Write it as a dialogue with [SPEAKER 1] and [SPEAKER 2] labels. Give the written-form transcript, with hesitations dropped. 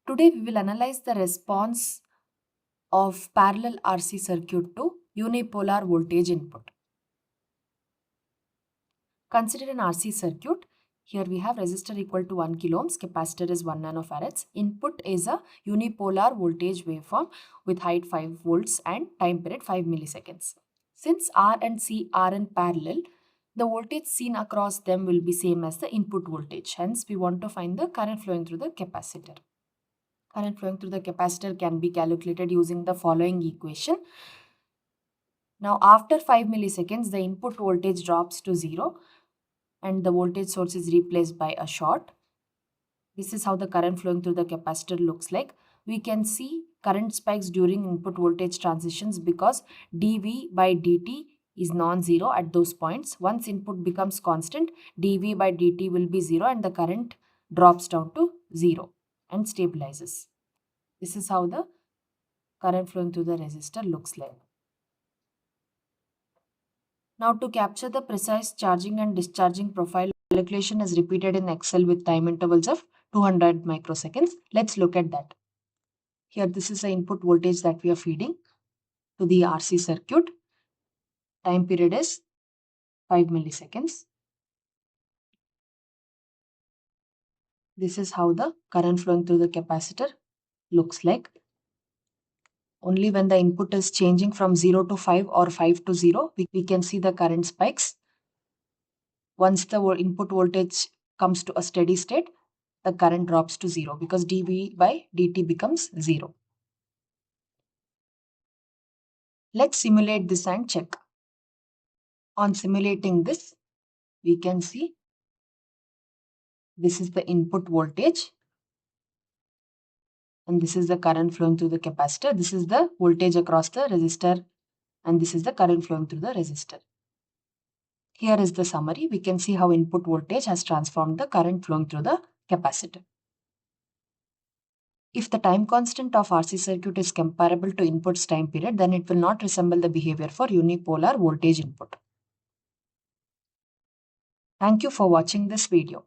[SPEAKER 1] Today we will analyze the response of parallel RC circuit to unipolar voltage input. Consider an RC circuit. Here we have resistor equal to 1 kilo ohms, capacitor is 1 nanofarads. Input is a unipolar voltage waveform with height 5 volts and time period 5 milliseconds. Since R and C are in parallel, the voltage seen across them will be same as the input voltage. Hence, we want to find the current flowing through the capacitor. Current flowing through the capacitor can be calculated using the following equation. Now, after 5 milliseconds, the input voltage drops to 0 and the voltage source is replaced by a short. This is how the current flowing through the capacitor looks like. We can see current spikes during input voltage transitions because dV by dt is non-zero at those points. Once input becomes constant, dV by dt will be 0 and the current drops down to 0 and stabilizes. This is how the current flowing through the resistor looks like. Now, to capture the precise charging and discharging profile, calculation is repeated in Excel with time intervals of 200 microseconds. Let's look at that. Here, this is the input voltage that we are feeding to the RC circuit. Time period is 5 milliseconds. This is how the current flowing through the capacitor looks like. Only when the input is changing from 0 to 5 or 5 to 0, we can see the current spikes. Once the input voltage comes to a steady state, the current drops to 0 because dV by dt becomes 0. Let's simulate this and check. On simulating this, we can see this is the input voltage and this is the current flowing through the capacitor. This is the voltage across the resistor and this is the current flowing through the resistor. Here is the summary. We can see how input voltage has transformed the current flowing through the capacitor. If the time constant of RC circuit is comparable to input's time period, then it will not resemble the behavior for unipolar voltage input. Thank you for watching this video.